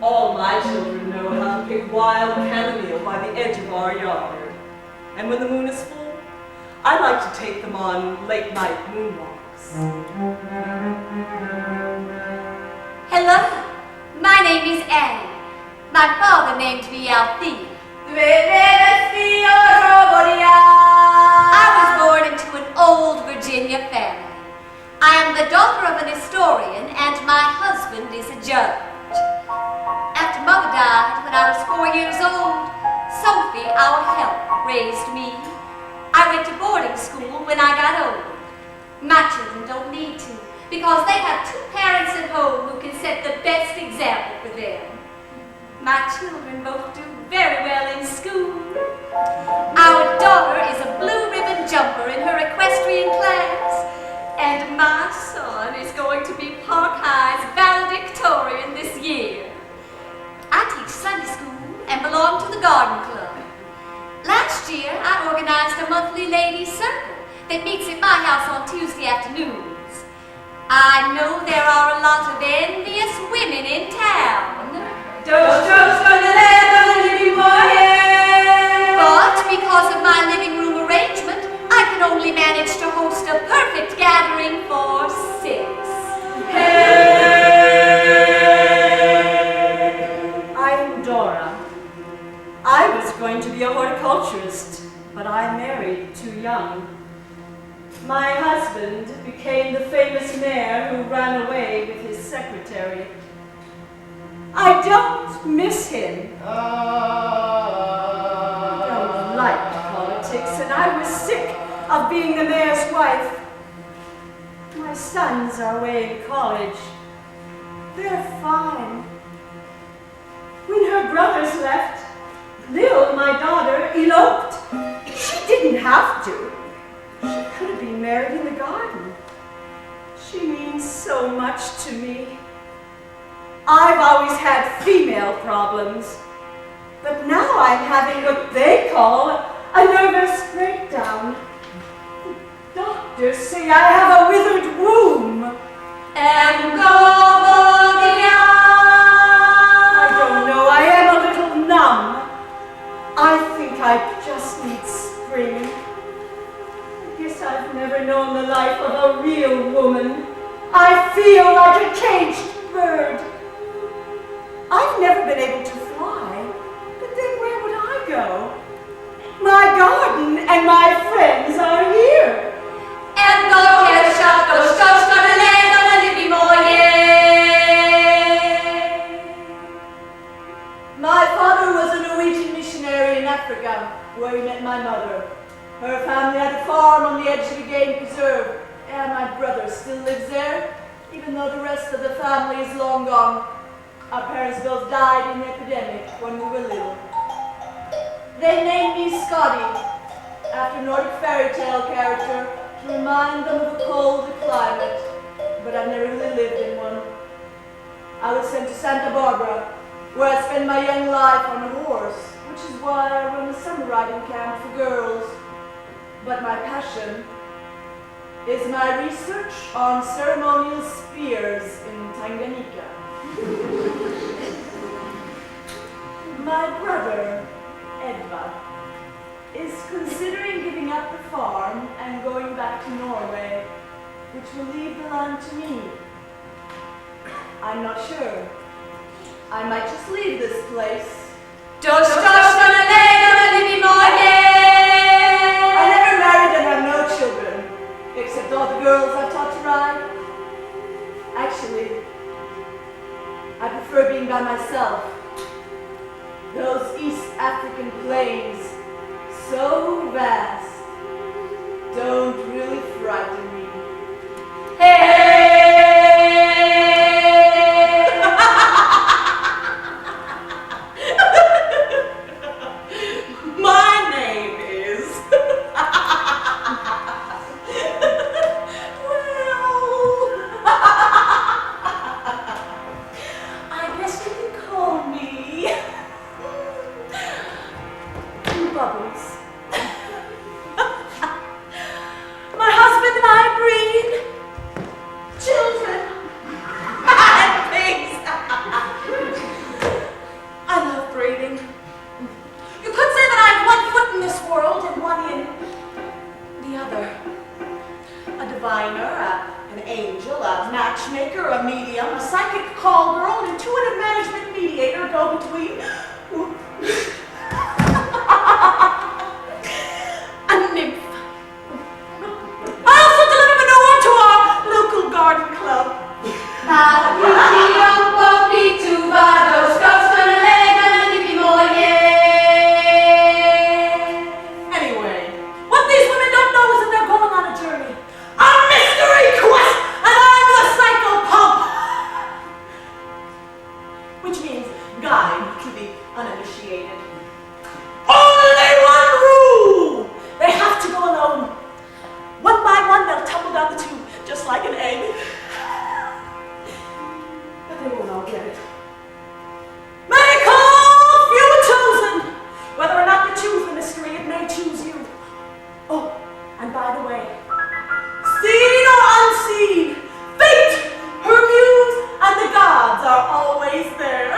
All my children know how to a wild chamomile by the edge of our yard. And when the moon is full, I like to take them on late-night moonwalks. Hello, my name is Annie. My father named me Althea. I was born into an old Virginia family. I am the daughter of an historian and my husband is a judge. After Mother died when I was 4 years old, Sophie, our help, raised me. I went to boarding school when I got old. My children don't need to because they have 2 parents at home who can set the best example for them. My children both do very well in school. Our daughter is a blue ribbon jumper in her equestrian class. And my son is going to be Park High's valedictorian this year. I teach Sunday school and belong to the garden club. Last year, I organized a monthly ladies' circle that meets at my house on Tuesday afternoons. I know there are a lot of envious women in town. But because of my living room arrangement, I can only manage to host a perfect gathering for 6. Hey! I'm Dora. I was going to be a horticulturist, but I married too young. My husband became the famous mayor who ran away with his secretary. I don't miss him. I don't like politics, and I was sick of being the mayor's wife. My sons are away in college. They're fine. When her brothers left, Lil, my daughter, eloped. She didn't have to. She could have been married in the garden. She means so much to me. I've always had female problems, but now I'm having what they call a nervous breakdown. The doctors say I have a withered womb. I don't know, I am a little numb. I think I just need spring. I guess I've never known the life of a real woman. I feel like a caged bird. I've never been able to fly, but then where would I go? My garden and my friends are here. My father was a Norwegian missionary in Africa, where he met my mother. Her family had a farm on the edge of a game preserve, and my brother still lives there, even though the rest of the family is long gone. Our parents both died in an epidemic when we were little. They named me Scotty, after a Nordic fairy tale character, to remind them of a colder climate, but I've never really lived in one. I was sent to Santa Barbara, where I spent my young life on a horse, which is why I run a summer riding camp for girls. But my passion is my research on ceremonial spears in Tanganyika. My brother, Edvard, is considering giving up the farm and going back to Norway, which will leave the land to me. I'm not sure. I might just leave this place. I never married and have no children, except all the girls I've taught to ride. Actually, I prefer being by myself. Those East African plains, so vast, don't really frighten me. Hey! My name is... I guess you can call me... Bubbles. My husband and I breed children and pigs. I love breeding. a medium, a psychic call girl, an intuitive management mediator go-between. A nymph. I also deliver manure to our local garden club. Anyway, what these women don't know is that they're going on a journey. A mystery quest! And I'm the psycho pump! Which means guide to the uninitiated. Only one rule! They have to go alone. One by one, they'll tumble down the tube, just like an egg. But they won't all get it. Many called, few were chosen. Whether or not you choose the mystery, it may choose you. Oh, and by the way, seen or unseen, fate, her muse, and the gods are always there.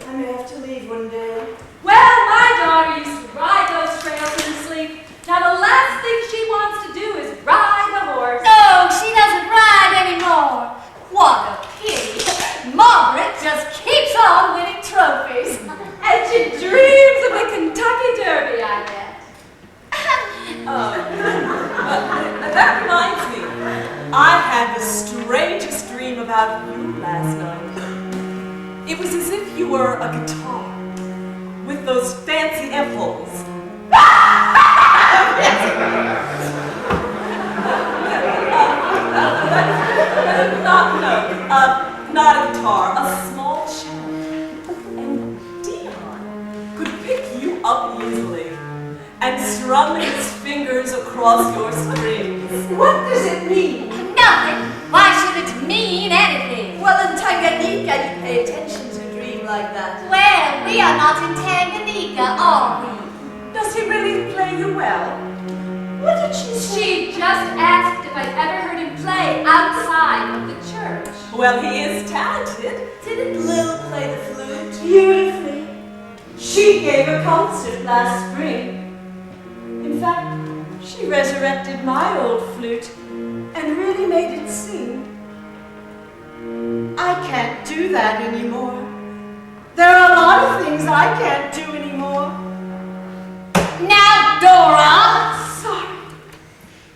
I may have to leave one day. Well, my daughter used to ride those trails in her sleep. Now the last thing she wants to do is ride a horse. No, she doesn't ride anymore. What a pity. Margaret just keeps on winning trophies. And she dreams of the Kentucky Derby, I bet. That reminds me. I had the strangest dream about you last night. It was as if you were a guitar with those fancy Hemphill. Not a guitar, a small cello. And Dion could pick you up easily and strum his fingers across your strings. What does it mean? Nothing. Why should it mean anything? Well, in Tanganyika, you pay attention to a dream like that. Well, we are not in Tanganyika, are we? Does he really play you well? What did she say? She just asked if I'd ever heard him play outside of the church. Well, he is talented. Didn't Lil play the flute? Beautifully. She gave a concert last spring. In fact, she resurrected my old flute and really made it sing. I can't do that anymore. There are a lot of things I can't do anymore. Now, Dora! Sorry.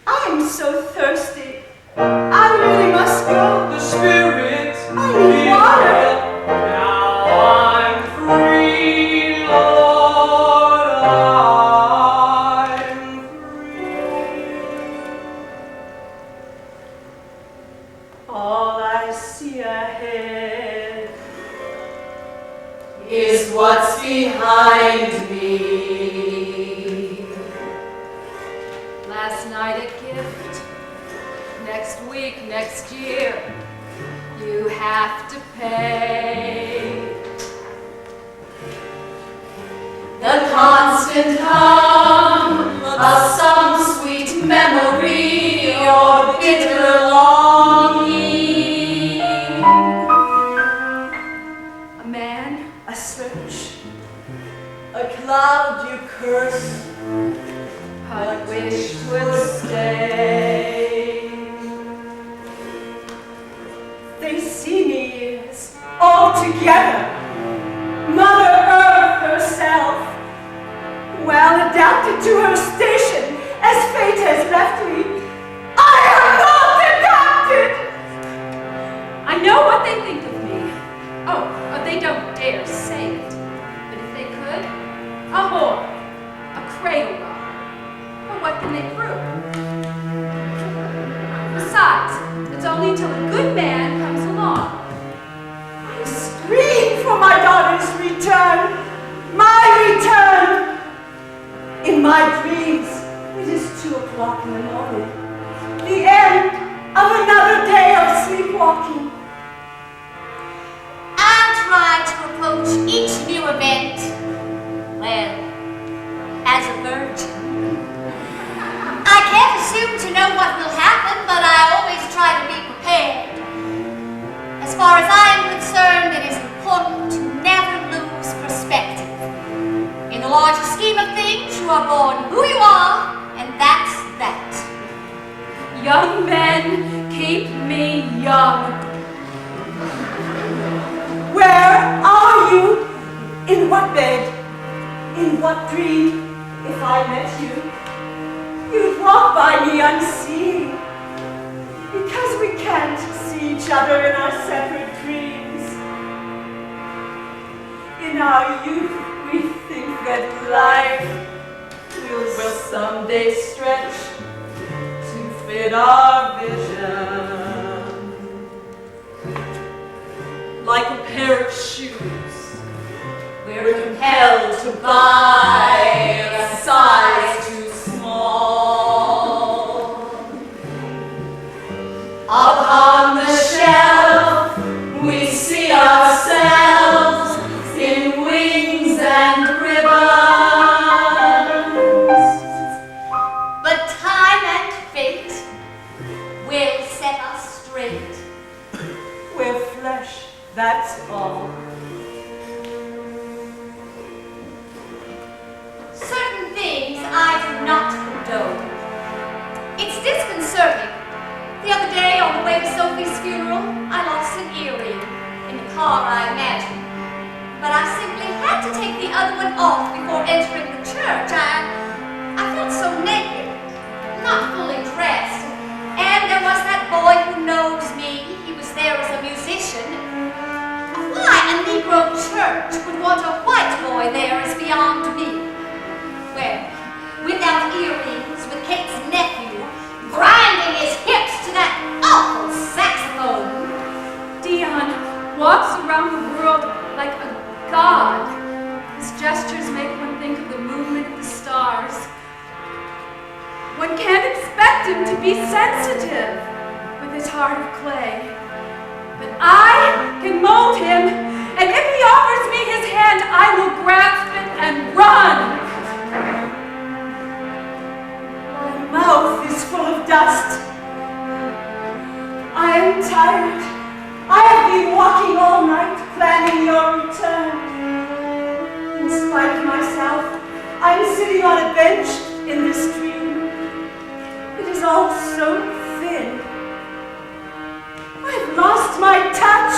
I am so thirsty. I really must go. The spirit. I need water. Now I'm free, Lord, I'm free. All I see ahead Is what's behind me. Last night a gift. Next week, next year, you have to pay. The constant hum of some sweet memory or bitter longing. A man, a search. A cloud you curse, I wish would stay. They see me years all together. Mother Earth herself, well adapted to her station as fate has left me. I am not adapted! I know what they think of me. Oh, but they don't dare say it. But if they could, a whore, a cradle robber. Well, what can they prove? Besides, it's only until a good man comes along. I scream for my daughter's return. My return! In my dreams, it is 2 o'clock in the morning. The end of another day of sleepwalking. I try to approach each new event, well, as a virgin. I can't assume to know what will happen, but I always try to be prepared. As far as I am concerned, it is important to never lose perspective. In the larger scheme of things, you are born who you are, and that's that. Young men keep me young. Where are you? In what bed? In what dream? If I met you, you'd walk by me unseeing. Because we can't see each other in our separate dreams. In our youth, we think that life will someday stretch to fit our vision. Like a pair of shoes, we're compelled to buy a size too small. Upon the shelf, we see ourselves in wings and ribbons. But time and fate will set us straight. We're flesh, that's all. funeral, I lost an earring in the car, I imagine. But I simply had to take the other one off before entering the church. I felt so naked, not fully dressed. And there was that boy who knows me. He was there as a musician. Why a Negro church would want a white boy there is beyond me. Well, without earrings, with Kate's nephew, grinding his hips to that awful saxophone. Dion walks around the world like a god. His gestures make one think of the movement of the stars. One can't expect him to be sensitive with his heart of clay. But I can mold him, and if he offers me his hand, I will grasp it and run. My mouth is full of dust. I am tired. I have been walking all night, planning your return. In spite of myself, I am sitting on a bench in this stream. It is all so thin. I've lost my touch.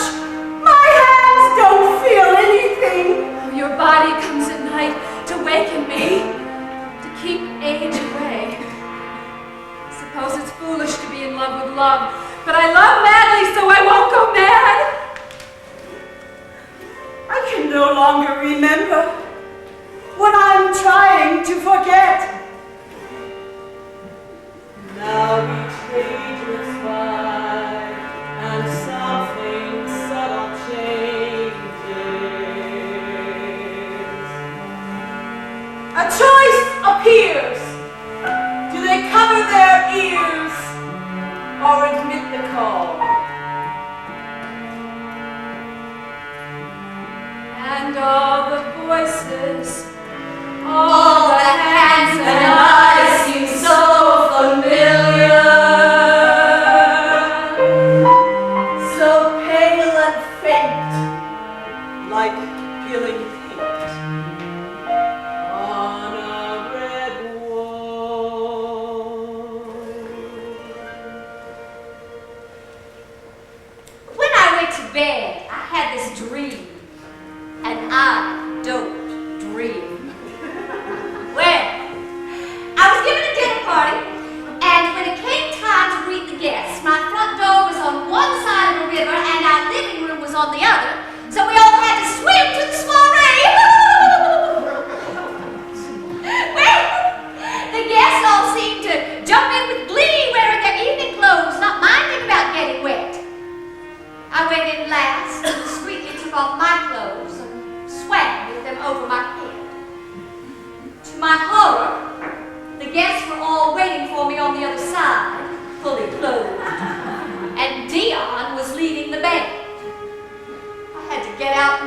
My hands don't feel anything. Your body comes at night to waken me, to keep age away. Suppose it's foolish to be in love with love, but I love madly, so I won't go mad. I can no longer remember what I'm trying to forget. Now each page looks by, and something subtle changes. A choice appears. Do they cover their ears or admit the call? And all the voices, All the hands and eyes seem so familiar. So pale and faint, Like peeling paint on a red wall. When I went to bed, I had this dream, and I don't dream. Well, I was given a dinner party, and when it came time to greet the guests, my front door was on one side of the river and our living room was on the other, so we all had to swim to the soiree. Well, the guests all seemed to jump in with glee, wearing their evening clothes, not minding about getting wet. I went in last and discreetly took off my clothes and swam with them over my head. To my horror, the guests were all waiting for me on the other side, fully clothed, and Dion was leading the band. I had to get out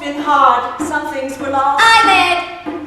been hard. Some things were lost. I led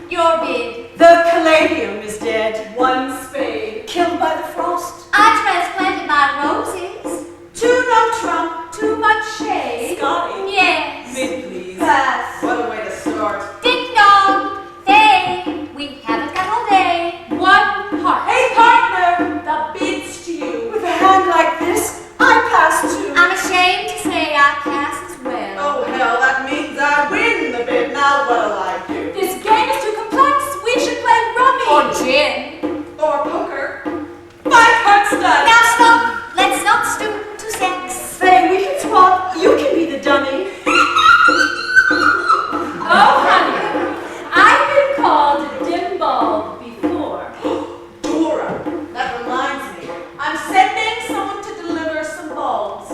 your bid. The caladium is dead. One spade. Killed by the frost. I transplanted my roses. Too no Trump. Too much shade. Scotty. Yes. Mid, please. Pass. What a way to start. Ding dong. They. We haven't got all day. One heart. Hey, partner, the bid's to you. With a hand like this, I pass too. I'm ashamed to say I pass as well. Oh, hell, that means I win the bid. Now what'll I do? This game is too complex. We should play rummy. Or gin. Or poker. 5 cards done. Now stop. Let's not stoop to sex. Faye, we can swap. You can be the dummy. Oh, honey. I've been called a dim bulb before. Dora, that reminds me. I'm sending someone to deliver some bulbs.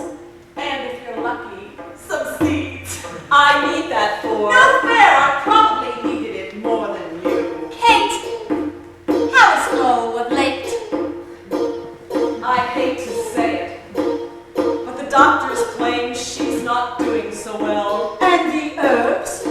And if you're lucky, some seeds. I need that for. Not fair, I probably needed it more than you. Kate. How is Flo of late? I hate to say it, but the doctors claim she's not doing so well. And the herbs?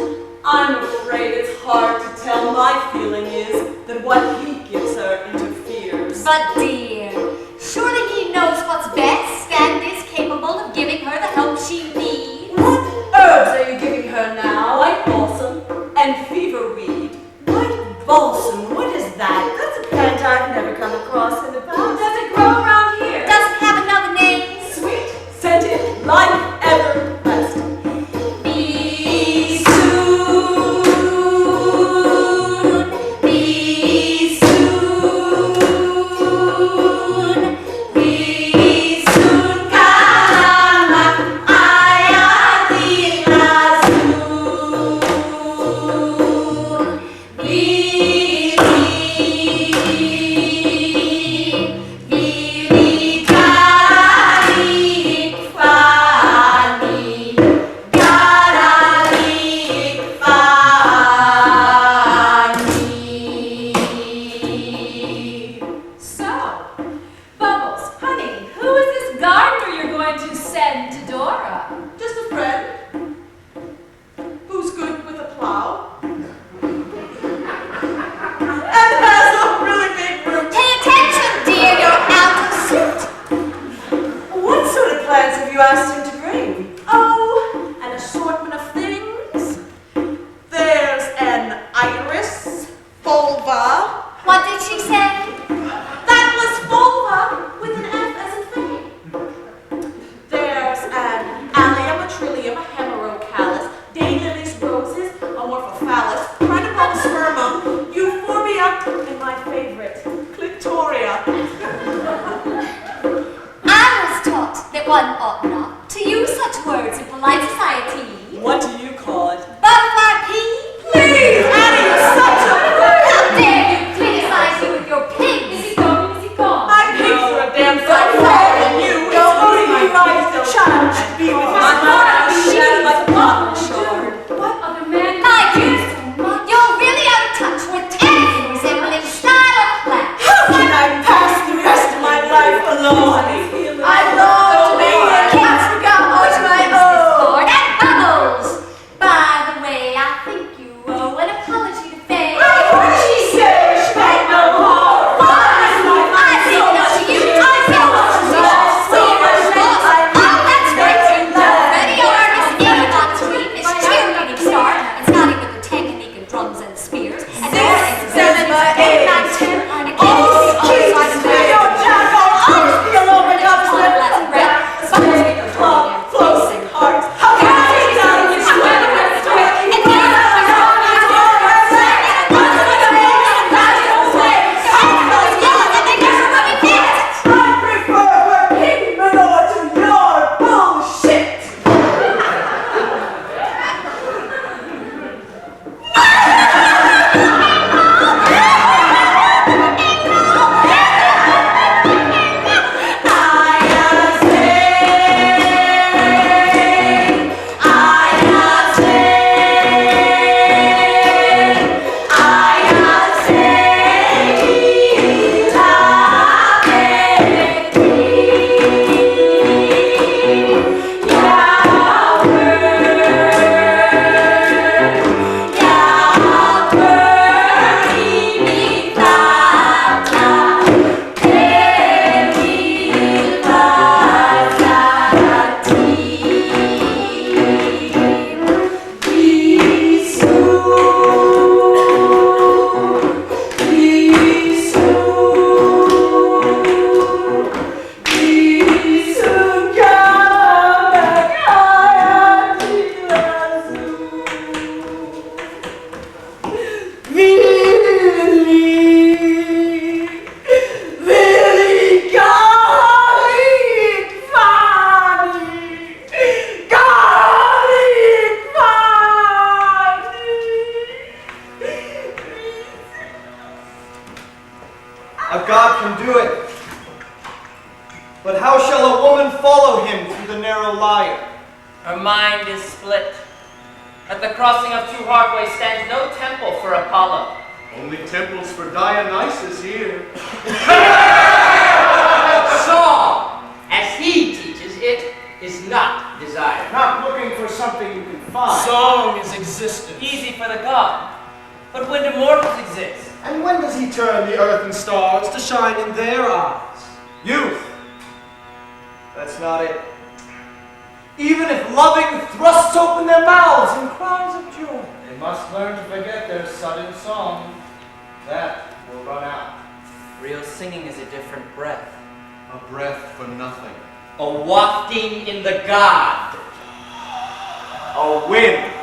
I'm afraid it's hard to tell. My feeling is that what he gives her interferes. But dear, surely he knows what's best and is capable of giving her the help she needs. What herbs are you giving her now? White balsam and fever weed. White balsam? What is that? That's a plant I've never come across in the past. Does it grow around here? Does it have another name? Sweet, scented, life everlasting. Be soon, be soon, be soon kama aya dila soon. Bili, bili tarik fani, garalik fani. So, Bubbles, honey, who is this gardener you're going to send to Dora? Just a friend. Who's good with a plow. And has a really big root. Pay attention, dear, you're out of suit. What sort of plants have you asked him to bring? Oh, an assortment of things. There's an iris, vulva. What did she say? That was vulva with an F as in thing. There's an allium, a trillium, a hemerocallis, daylilies, roses, amorphophallus, crinopalmospermum, euphorbia, and my favorite, clitoria. I was taught that one ought not to use such words in polite society. What do you call it? Butterfly pea? Please, Annie, you're such a... How dare you criticize me with your pigs? Is he gone? Is he gone? My pigs are a damn sight more than you. Don't worry, you like the child should be with his I'm mother. not shattered like a bottle shard. What other man? My dear, you'll the crossing of two heartways stands no temple for Apollo. Only temples for Dionysus here. Song, as he teaches it, is not desired. Not looking for something you can find. Song is existence. Easy for the god. But when do mortals exist? And when does he turn the earth and stars to shine in their eyes? Youth. That's not it. Even if loving thrusts open their mouths in cries of joy, they must learn to forget their sudden song. That will run out. Real singing is a different breath. A breath for nothing. A wafting in the god. A wind.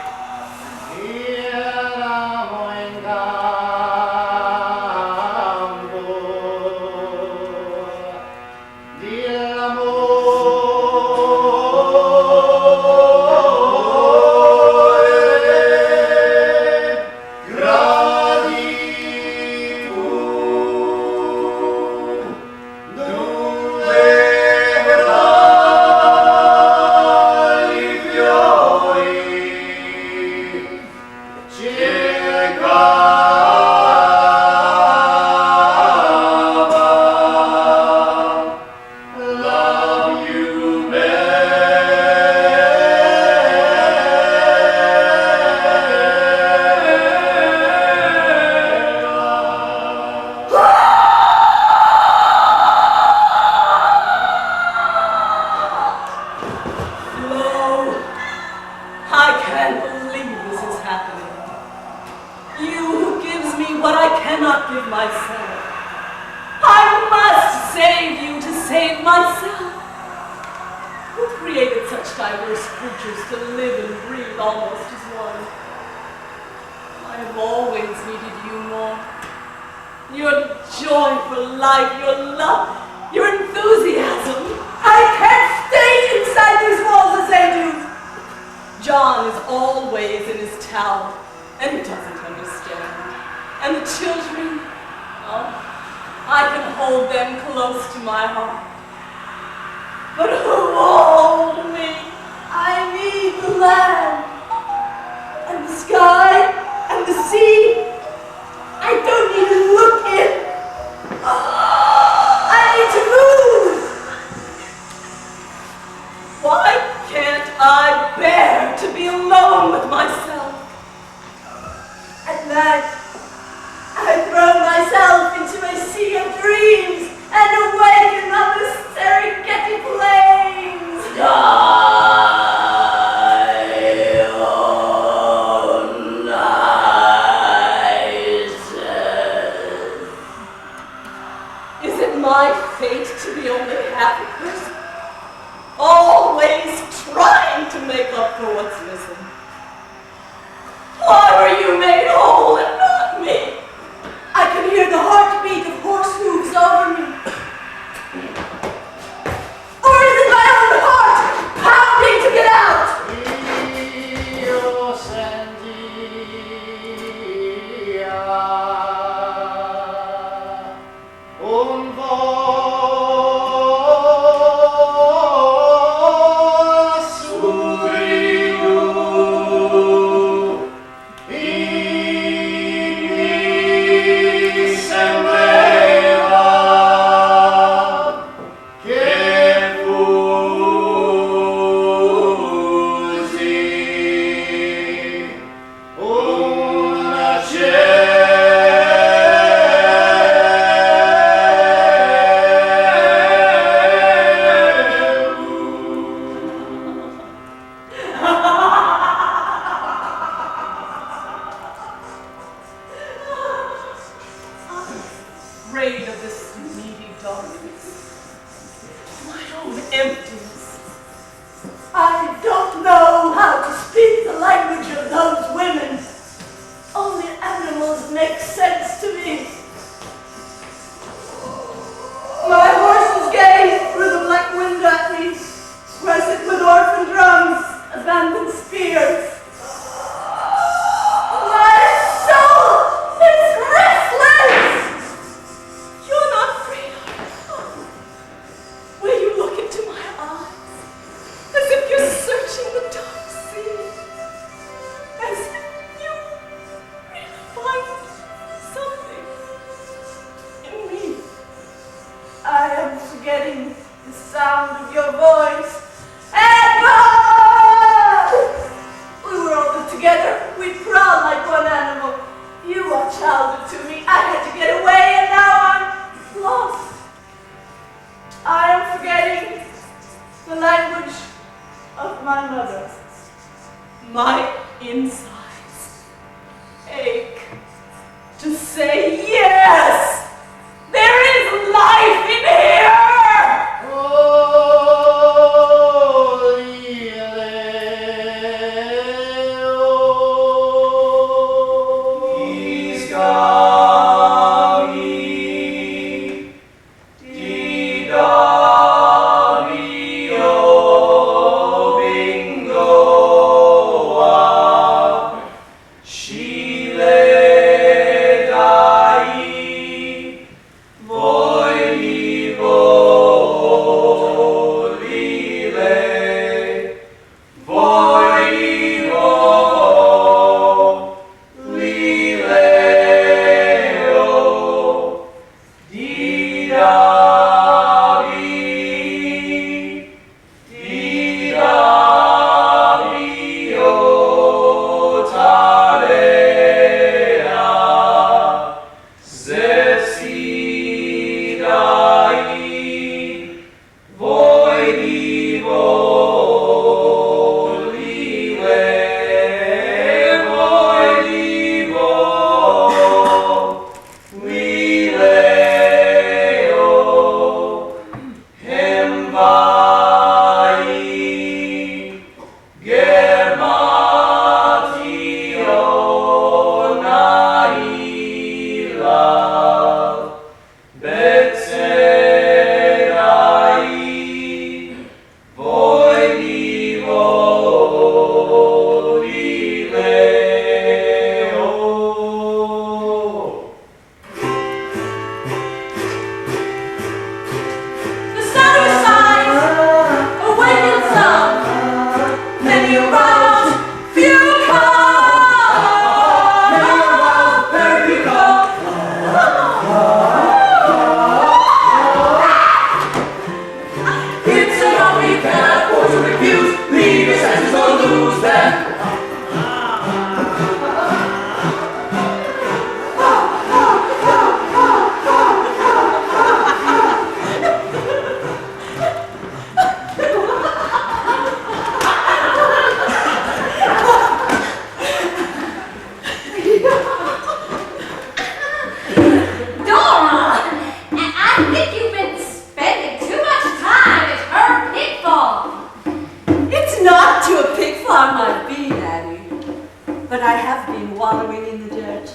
have been wallowing in the dirt.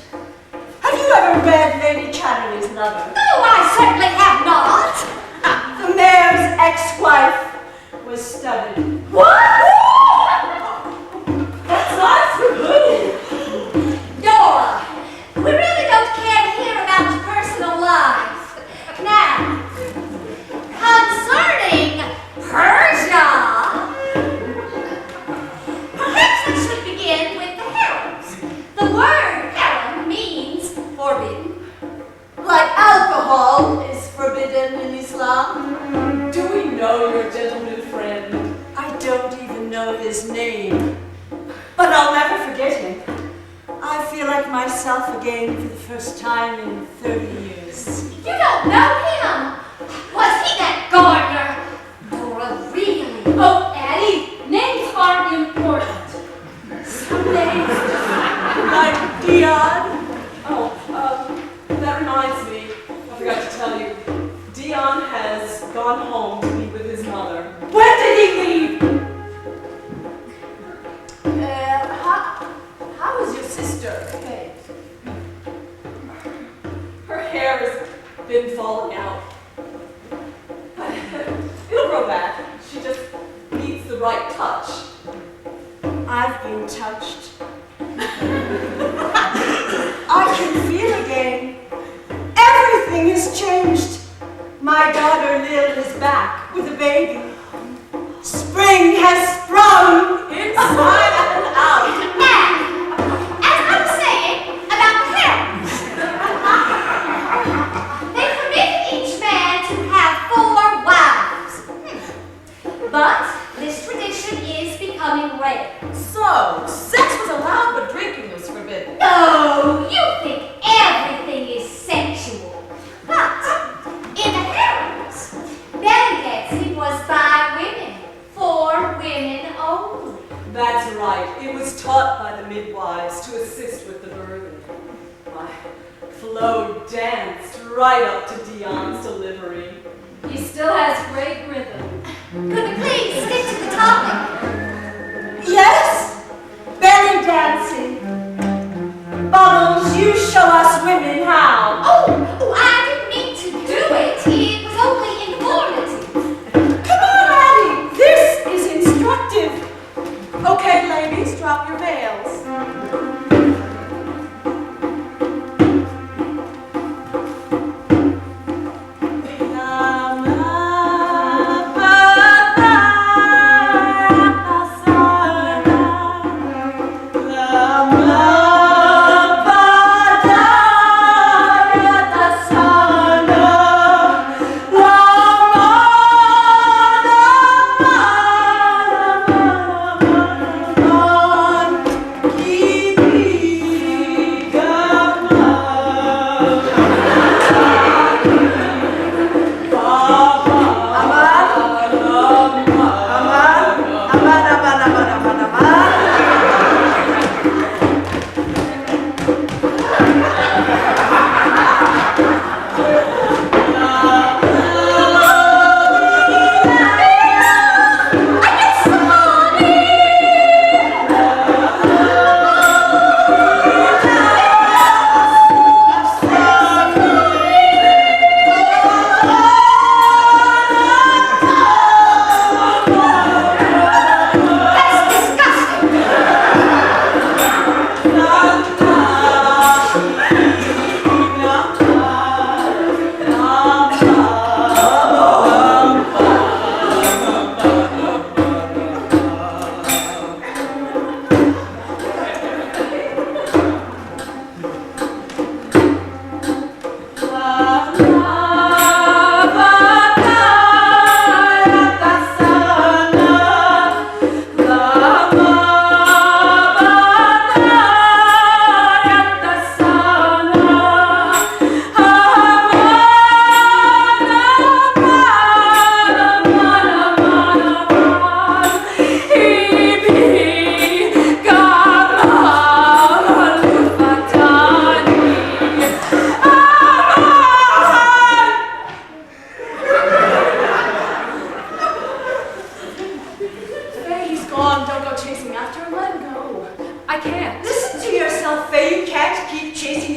Have you ever read Lady Chatterley's Lover? No, I certainly have not. The mayor's ex-wife was studied. What? That's not true. Dora, we really don't care to hear about your personal life. Now, concerning Persia, perhaps we should begin with the harems. The word harem means forbidden. Like alcohol is forbidden in Islam. Do we know your gentleman friend? I don't even know his name, but I'll never forget him. I feel like myself again for the first time in 30 years. You don't know him. Was he that gardener? Dora, really? Oh, Addie, names aren't important. Some names Like Dion? Oh, that reminds me. I forgot to tell you. Dion has gone home to be with his mother. Where did he leave? How is your sister? Hey. Her hair has been falling out. It'll grow back. She just needs the right touch. I've been touched. I can feel again. Everything has changed. My daughter Lil is back with a baby. Spring has sprung. Inside and out. Now, as I was saying about the harems, they permitted each man to have 4 wives. But this tradition is becoming rare. So, sex was allowed, but drinking was forbidden. No, you think everything is sensual. But in the harems, belly dancing was by women, for women only. That's right. It was taught by the midwives to assist with the birthing. My Flo danced right up to Dion's delivery. He still has great rhythm. Could we please stick to the topic? Yes, belly dancing. Bubbles, you show us women how. Oh, I didn't mean to do it. It was only informative. Come on, Addie. This is instructive. Okay, ladies, drop your veils.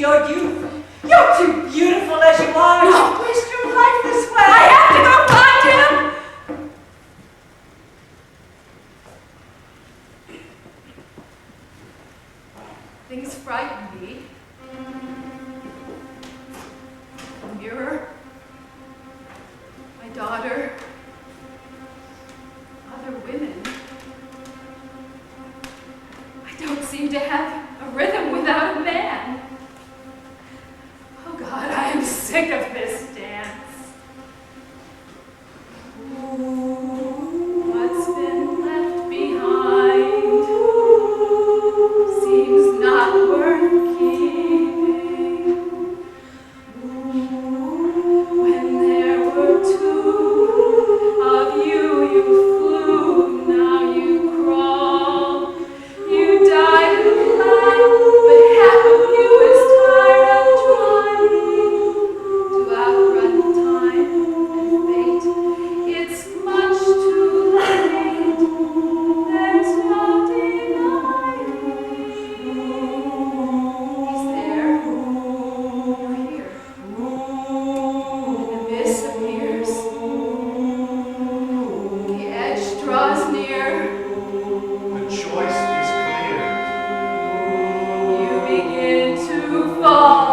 your youth. You're too beautiful as you are to waste your life this way. I have to go find him! Things frighten me. The mirror, my daughter, other women. I don't seem to have a rhythm without a man. Oh God, I am sick of this dance. What's been left behind seems not worth keeping. When there were two of you, you flew, now you crawl. You died and laughed, but half of you is tired of trying to outrun time and fate. It's much too late. There's no denying. He's there. You're here. An abyss appears. The edge draws near. The choice is clear. You begin to fall.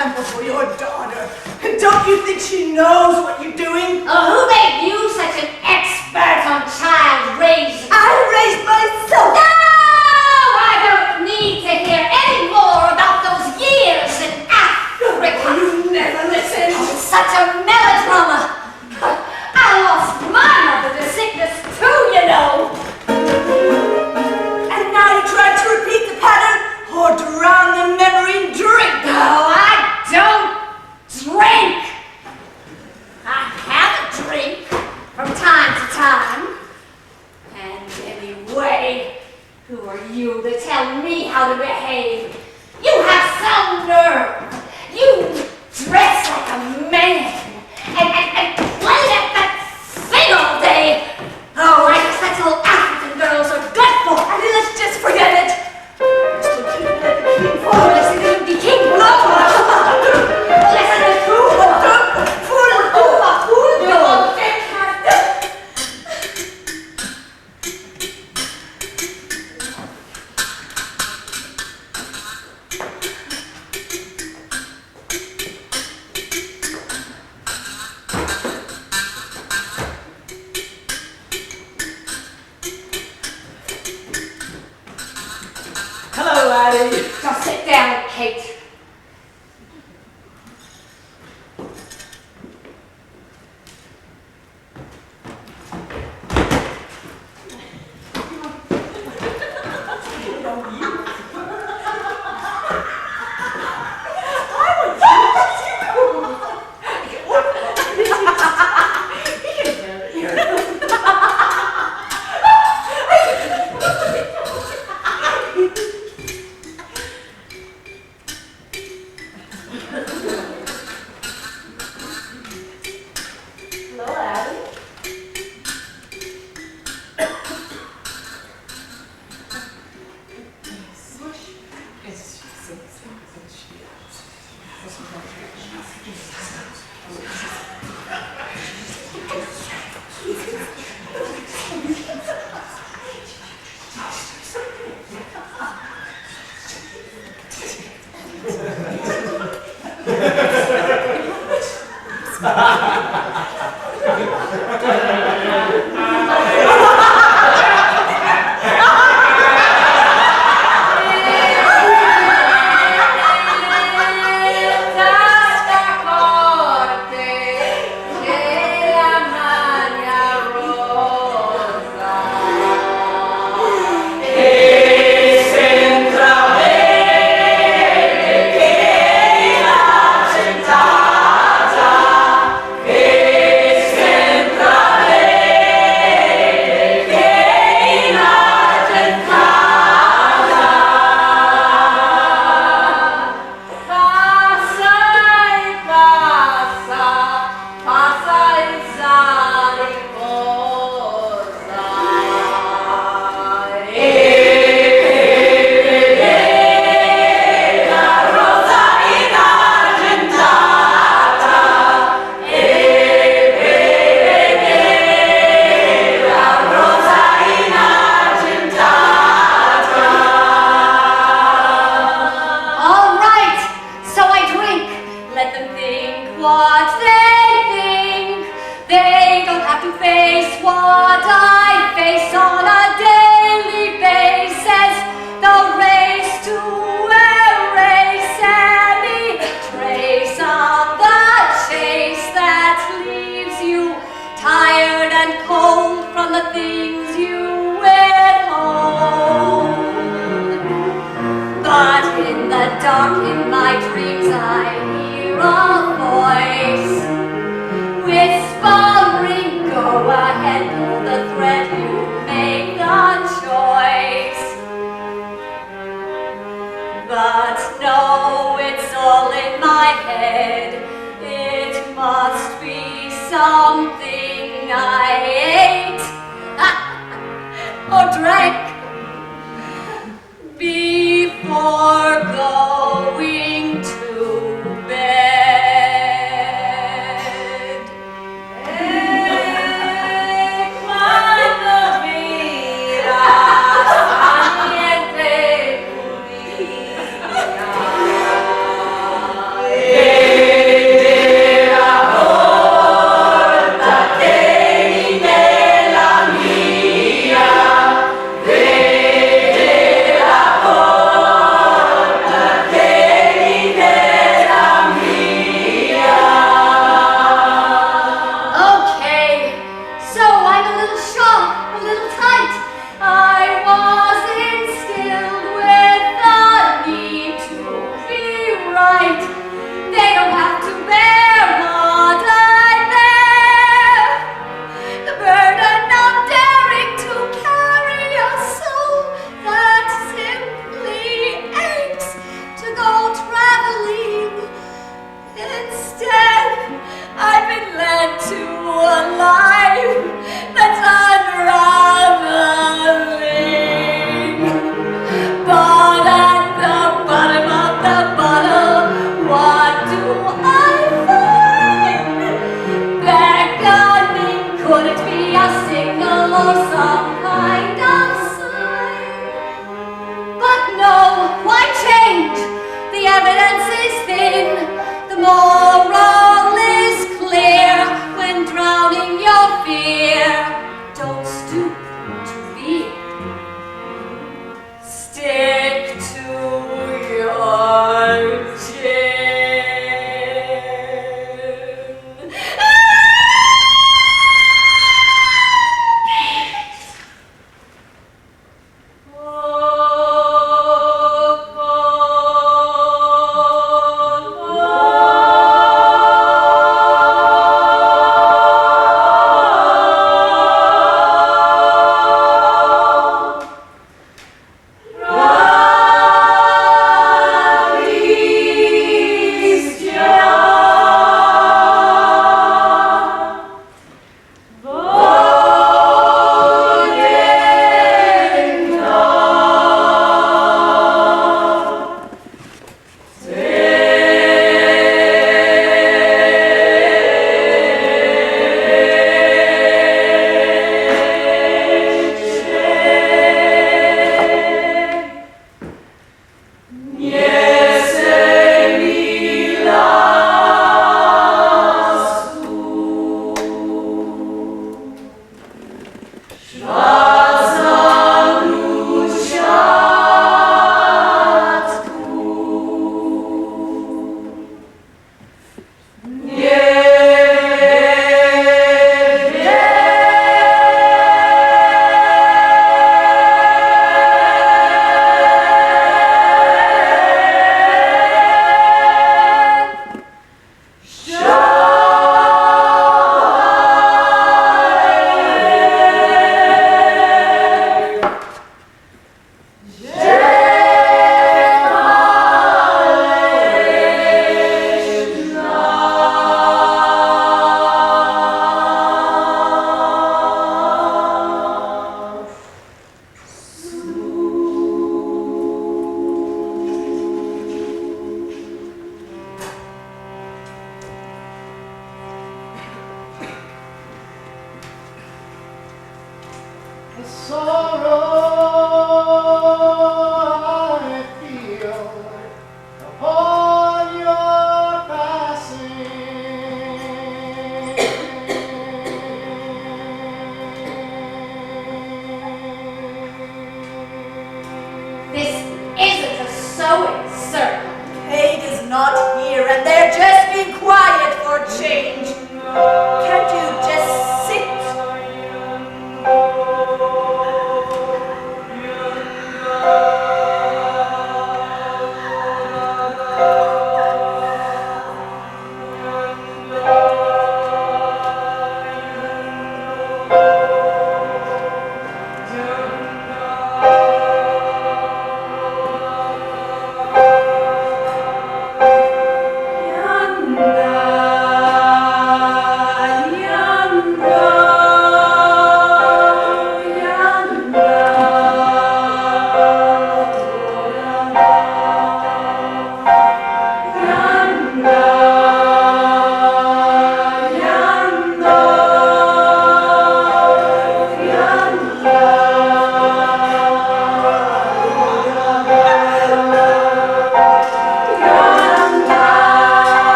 Hemphill for your daughter. And don't you think she knows what you're doing? Oh, who made you such an expert on child raising? I raised myself. No! I don't need to hear any more about those years in Africa. You never listened. Oh, it's such a melodrama. I lost my mother to sickness too, you know. And now you try to repeat the pattern or drown the memory in drink. No, I don't drink. I have a drink from time to time. And anyway, who are you to tell me how to behave? You have some nerve. You dress like a man and play that thing all day. Oh, I guess that's all African girls are good for. I mean, let's just forget it. Listen to the king. Listen to Hello, laddie. Just sit down, Kate. Yeah. evidence is thin, the moral is clear. When drowning your fear, don't stoop to fear. Stick to your chin.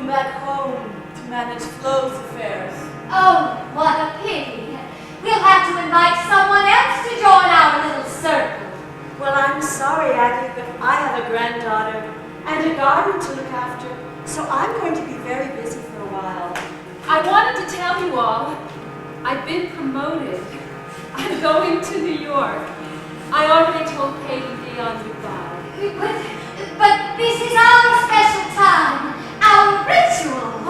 moving back home to manage Flo's affairs. Oh, what a pity. We'll have to invite someone else to join our little circle. Well, I'm sorry, Aggie, but I have a granddaughter and a garden to look after, so I'm going to be very busy for a while. I wanted to tell you all, I've been promoted. I'm going to New York. I already told Kate and Dion goodbye. But this is our special time, our ritual.